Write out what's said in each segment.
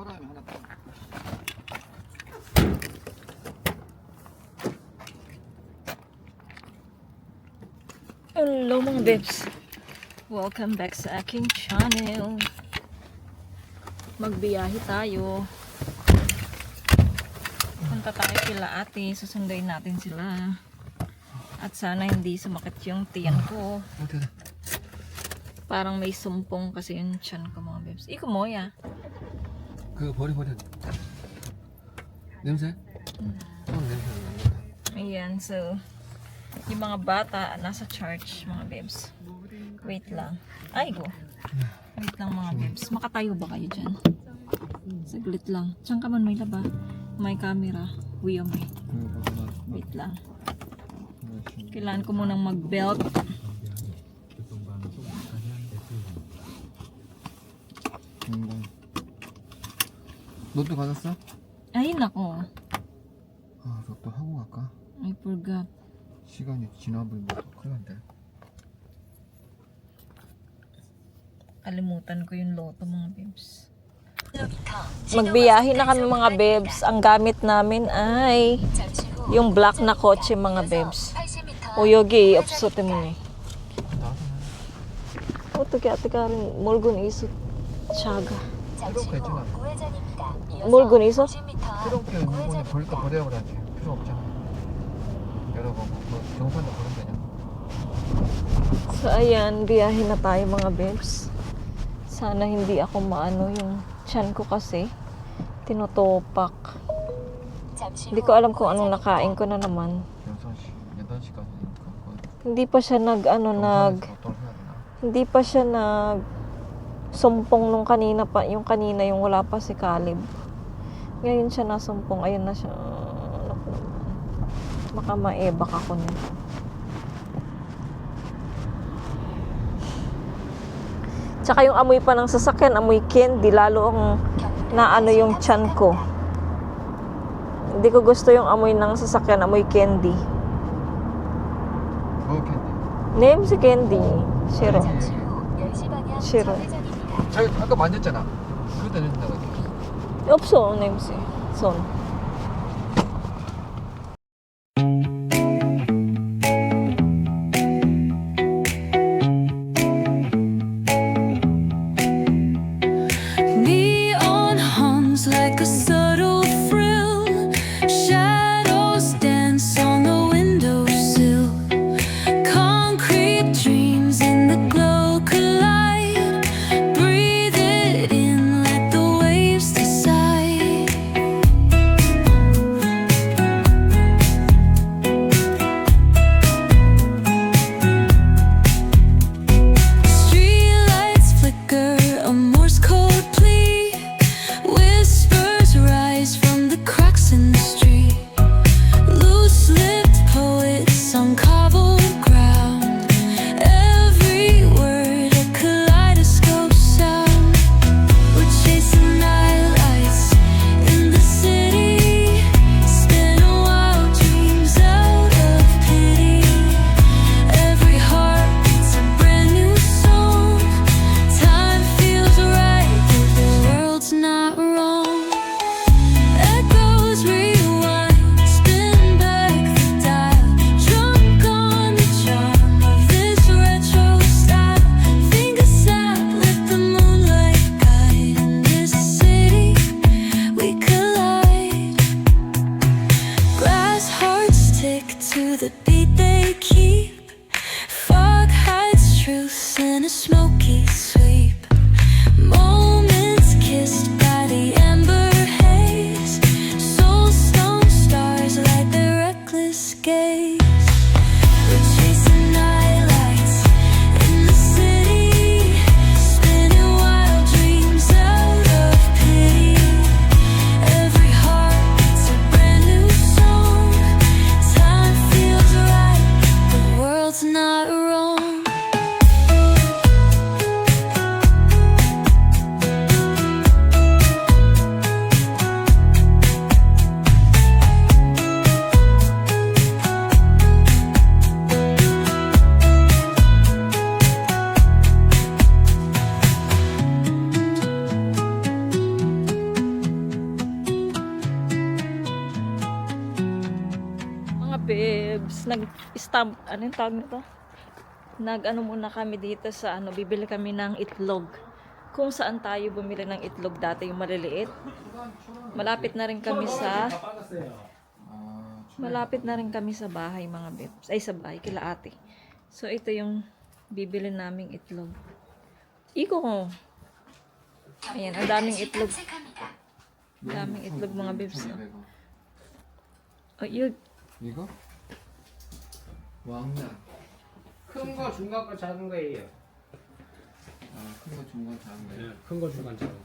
사람이 하나 더. Hello mga bebs, welcome back sa aking channel. Magbiyahe tayo, punta tayo kila ate, susunduin natin sila at sana hindi sumakit yung tiyan ko. Parang may sumpong kasi yung tiyan ko mga bebs. Iko mo ya 그거 버려. 냄새? 냄새. ayan, so yung mga bata nasa church mga bebs. Wait lang, ay go. Wait lang mga bebs, makatayo ba kayo dyan? Saglit lang, tiyan ka man may laba, may camera, kuya may. Wait lang, kailangan ko munang mag belt. 너도 가졌어? Ay nako, 아, 너도 하고 갈까? I forgot. 시간이 지나버리면 또 큰일 난대. Kalimutan ko yung loto mga bebs. Magbiyahe na kami mga bebs. Ang gamit namin ay yung black na kotse mga bebs. O yogi, opsote mo ni. O ate ka rin, mulgun iso chaga. 필요 없겠잖아. Mulgun iso? 필요 없게 물건이 버릴 거 버려야 그러지. 필요 없잖아. 여러분, 경산도 그런 데냐? So ayan, biyahe na tayo mga bebs. Sana hindi ako maano yung tiyan ko kasi tinutupak. Hindi ko alam kung anong nakain ko na naman. 8시까지니까. Hindi pa siya hindi pa siya sumpong nung kanina pa, yung kanina yung wala pa si Caleb. Ngayon siya nasumpong, ayun na siya. Baka maebak ako nito. Tsaka yung amoy pa ng sasakyan, amoy candy, lalo ang naano yung tiyan ko. Hindi ko gusto yung amoy ng sasakyan, amoy candy. 뭐 캔디? Name si candy. Shiro. Shiro. 자기 아까 만졌잖아. 그것도 된다고. 없어, name si Son. bebs. Nag-stamp, ano yung tawag nito? Nag-ano muna kami dito sa ano, bibili kami ng itlog. Kung saan tayo bumili ng itlog dati, yung maliliit. Malapit na rin kami sa bahay mga bebs. Ay, sa bahay, kila ate. So, ito yung bibili naming itlog. Iko ko. Ayan, ang daming itlog. Daming itlog mga bebs. No? Oh, yun. 이거? 왕나. 큰 거, 중간 거, 작은 거예요. 큰 거, 중간, 작은 거. 네, 큰 거, 중간, 작은 거.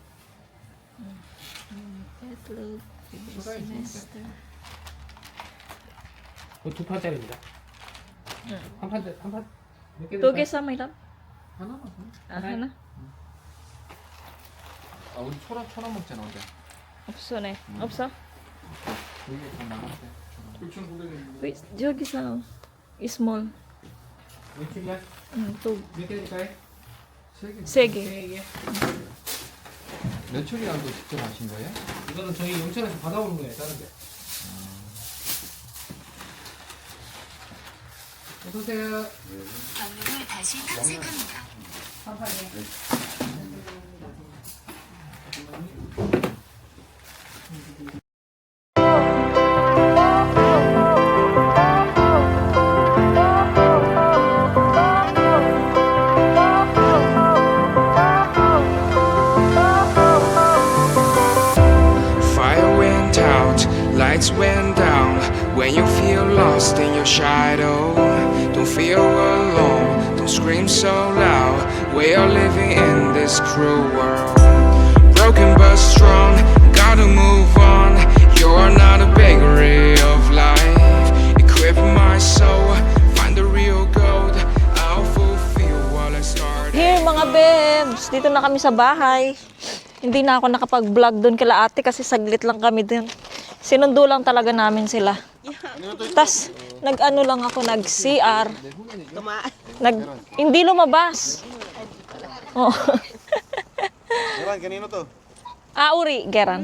Itlog. 수가이 semester. 그거 2판짜리입니다. 응. 한 판? 몇 개? Tugi sa may lab? 하나만 더. Ano? 우리 초랑 먹잖아, 어제. Opso na eh. Opso? 여기 다 나갔대. Wait, 저기 sa small. 왼쪽이야? Tug. 몇 개 드릴까요? 세 개. Sige. 3개. 면초리랑도 직접 하신 거예요? 이거는 저희 용천에서 받아오는 거예요, 다른 데. 어서오세요. 경로를 다시 탐색합니다. Fire went out, lights went down. When you feel lost in your shadow, don't feel alone, don't scream so loud. We are living in this cruel world. Broken but strong, gotta move on. You're not a bakery of life. Equip my soul, find the real gold. I'll fulfill what I started. Here mga bebs, dito na kami sa bahay. Hindi na ako nakapag-vlog doon kila ate kasi saglit lang kami doon. Sinundo lang talaga namin sila. Tas, nag-ano lang ako, nag-CR. Hindi lumabas. Oh. Geran, kanino to? Uri, Geran.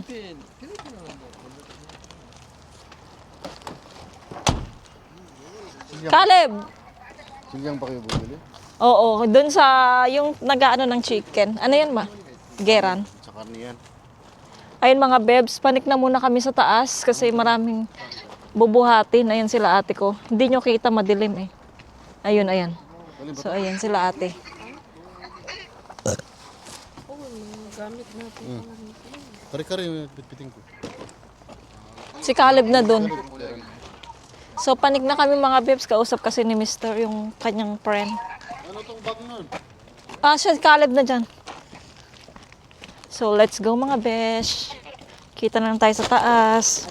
Caleb. Silyang pa kayo bumili? Oo, doon sa yung nag-ano ng chicken. Ano yan ma? Geran. Sa karne yan. Ayun mga bebs, panik na muna kami sa taas kasi maraming bubuhatin. Ayan sila ate ko. Hindi nyo kita, madilim eh. Ayun, ayan. So ayan sila ate. Kare-kare yung bitbiting ko. Si Caleb na doon. So panik na kami mga bebs, kausap kasi ni Mr. yung kanyang friend. Ano tong bag nun? Siya, Caleb na dyan. So let's go mga besh. Kita na lang tayo sa taas.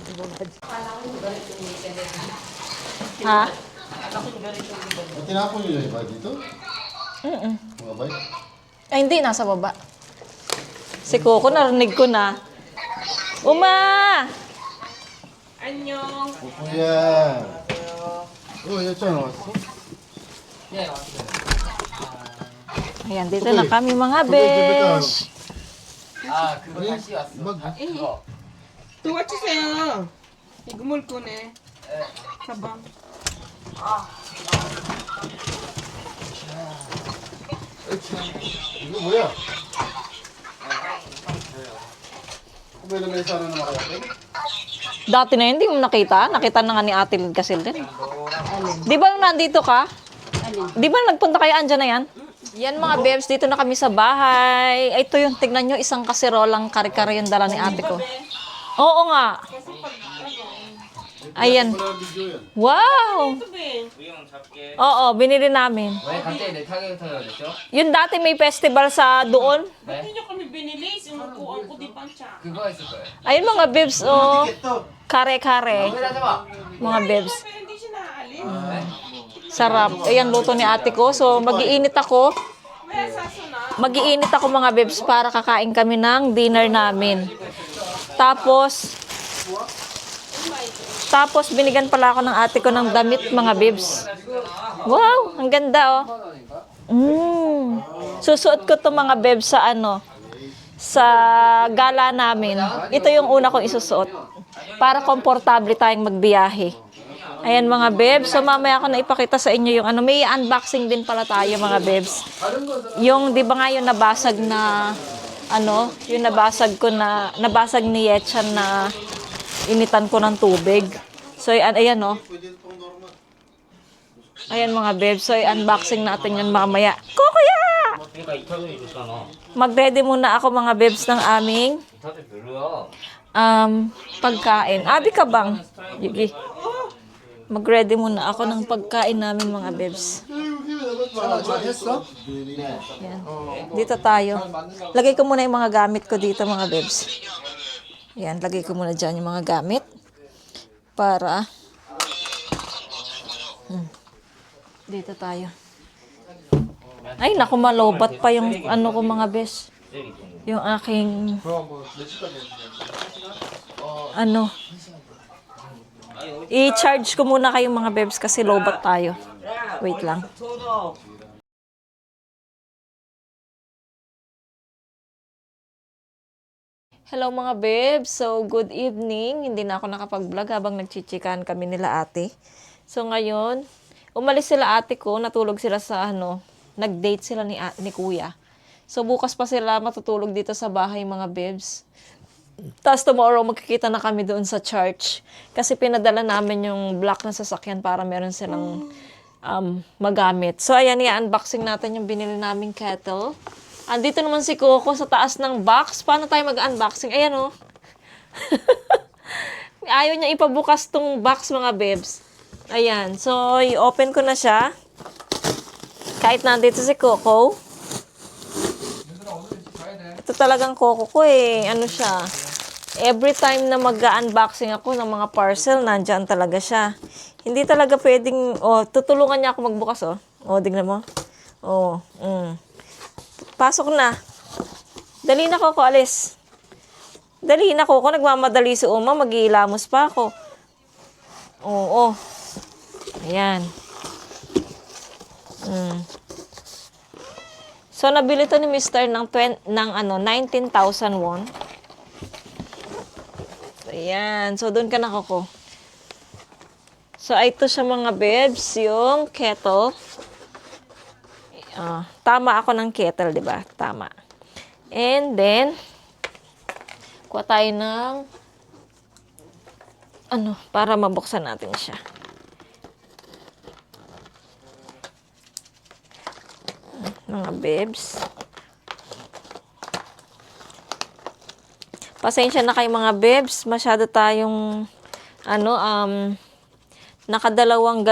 Ha? Tinapon nyo yung iba dito? Mga bike? Ay, hindi. Nasa baba. Si Coco, narinig ko na. Uma! Kuya! Oh, yan siya. 왔어? Ayan, dito na kami mga besh. Mag, 도와주세요. 이그물 거네. 가방. 이거 뭐야? Kumela may sana naman kaya. Dati na yun, hindi mo nakita. Nakita na nga ni Ate Lid Casil din. Di ba nung nandito ka? Di ba nagpunta kayo, andyan na yan? Yan mga bebs, dito na kami sa bahay. Ito yung, tignan nyo, isang kaserolang kare-kare yung dala ni ate ko. Oo nga. Ayan. Wow! Oo, binili namin. 왜 갑자기 내 타격을 터졌죠? Yun dati may festival sa doon. Hindi nyo kami binili. Sinukuan ko di pancha. 그거 있을 거예요. Ayun mga bebs, oh. Kare-kare. 여기다 봐. Mga bebs. Pero hindi siya naaalin. Sarap. Ayan, luto ni ate ko. So, mag-iinit ako. May asaso na. Mag-iinit ako mga bebs para kakain kami ng dinner namin. Tapos binigyan pala ako ng ate ko ng damit mga bebs. Wow, ang ganda oh. Susuot ko to mga bebs sa sa gala namin. Ito yung una kong isusuot para komportable tayong magbiyahe. Ayan mga bebs. So mamaya ko na ipakita sa inyo yung ano. May unboxing din pala tayo mga bebs. Yung di ba nga yung nabasag na ano, yung nabasag ni Yetchan na initan ko ng tubig. So ayan oh. Ayan mga bebs. So unboxing natin yun mamaya. Kuya! 그러니까 이 타격이 좋잖아. Mag-ready muna ako mga bebs ng aming 이 타격 별로야. pagkain. Abi ka bang? Yugi. Mag-ready muna ako ng pagkain namin mga bebs. 했어? Yan. Dito tayo. Lagay ko muna yung mga gamit ko dito mga bebs. Yan, lagay ko muna dyan yung mga gamit. Para dito tayo. Ay, naku, malobat pa yung ano ko mga bes. Yung aking ano. I-charge ko muna kayong mga bebs kasi lobat tayo. Wait lang. Hello mga bebs. So, good evening. Hindi na ako nakapag-vlog habang nagchichikan kami nila ate. So, ngayon, umalis sila ate ko. Natulog sila sa ano, nag-date sila ni kuya. So, bukas pa sila matutulog dito sa bahay mga bebs. Tapos tomorrow, magkikita na kami doon sa church. Kasi pinadala namin yung black na sasakyan para meron silang magamit. So, ayan, i-unboxing natin yung binili naming kettle. Andito naman si Coco sa taas ng box. Paano tayo mag-unboxing? Ayan, oh. Ayaw niya ipabukas tong box, mga bebs. Ayan. So, i-open ko na siya. Kahit nandito si Coco. Ito talagang Coco ko eh. Ano siya? Every time na mag-unboxing ako ng mga parcel, nandyan talaga siya. Hindi talaga pwedeng, tutulungan niya ako magbukas, oh. Tingnan mo. Pasok na. Dali na, Coco, alis. Dali na, Coco. Nagmamadali si Uma. Mag-iilamos pa ako. Ayan. So, nabili to ni Mr. ng 19,000 won. Ayan. So, doon ka na, Coco. So, ito siya mga bebs. Yung kettle. Tama ako ng kettle, di ba? Tama. And then, kuha tayo ng para mabuksan natin siya. Mga bebs. Pasensya na kayo mga bebs. Masyado tayong nakadalawang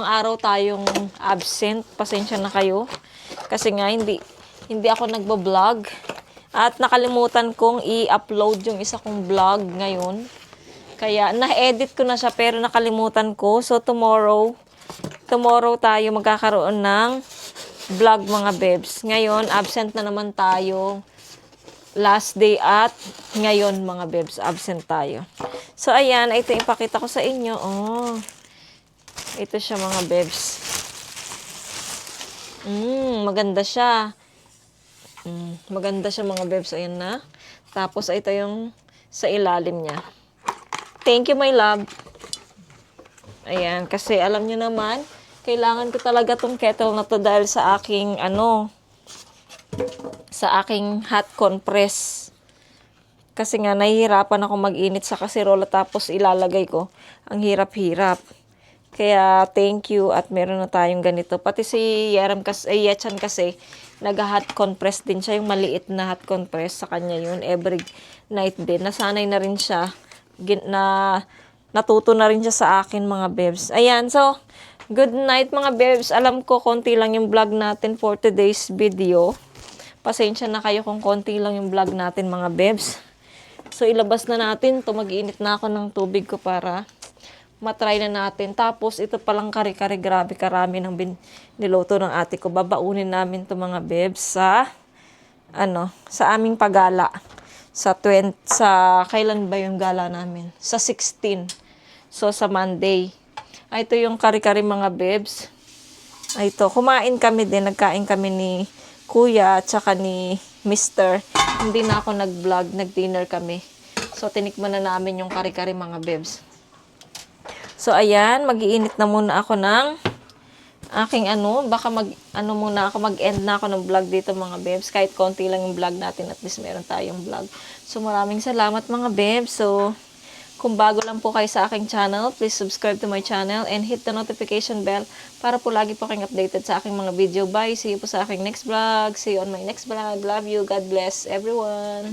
araw tayong absent. Pasensya na kayo. Kasi nga, hindi ako nagbablog. At nakalimutan kong i-upload yung isa kong vlog ngayon. Kaya, na-edit ko na siya pero nakalimutan ko. So, tomorrow tayo magkakaroon ng vlog mga bebs. Ngayon, absent na naman tayo. Last day at ngayon mga bebs, absent tayo. So, ayan, ito ipakita ko sa inyo. Ito siya mga bebs. Maganda siya. Maganda siya mga bebs. Ayan na. Tapos, ito yung sa ilalim niya. Thank you, my love. Ayan, kasi alam niyo naman, kailangan ko talaga tong kettle na to dahil sa aking, sa aking hot compress. Kasi nga, nahihirapan ako mag-init sa kasirola tapos ilalagay ko. Ang hirap-hirap. Kaya, thank you at meron na tayong ganito. Pati si Yetchan kasi, nag-hot compress din siya. Yung maliit na hot compress sa kanya yun. Every night din. Nasanay na rin siya. Natuto na rin siya sa akin mga bebs. Ayan, so, good night mga bebs. Alam ko, konti lang yung vlog natin for today's video. Pasensya na kayo kung konti lang yung vlog natin mga bebs. So, ilabas na natin. Mag-iinit na ako ng tubig ko para matry na natin. Tapos, ito palang kare-kare. Grabe, karami ng niloto ng ate ko. Babaunin namin to mga bebs sa aming paggala. Sa kailan ba yung gala namin? Sa 16. So, sa Monday. Ito yung kare-kare mga bebs. Ito, kumain kami din. Nagkain kami ni Kuya at saka ni Mr. Hindi na ako nag-vlog, nag-dinner kami. So, tinikman na namin yung kare-kare mga bebs. So, ayan, mag-iinit na muna ako ng aking baka muna ako, mag-end na ako ng vlog dito mga bebs. Kahit konti lang yung vlog natin, at least meron tayong vlog. So, maraming salamat mga bebs. So, kung bago lang po kayo sa aking channel, please subscribe to my channel and hit the notification bell para po lagi po kayong updated sa aking mga video. Bye! See you po sa aking next vlog. See you on my next vlog. Love you. God bless everyone.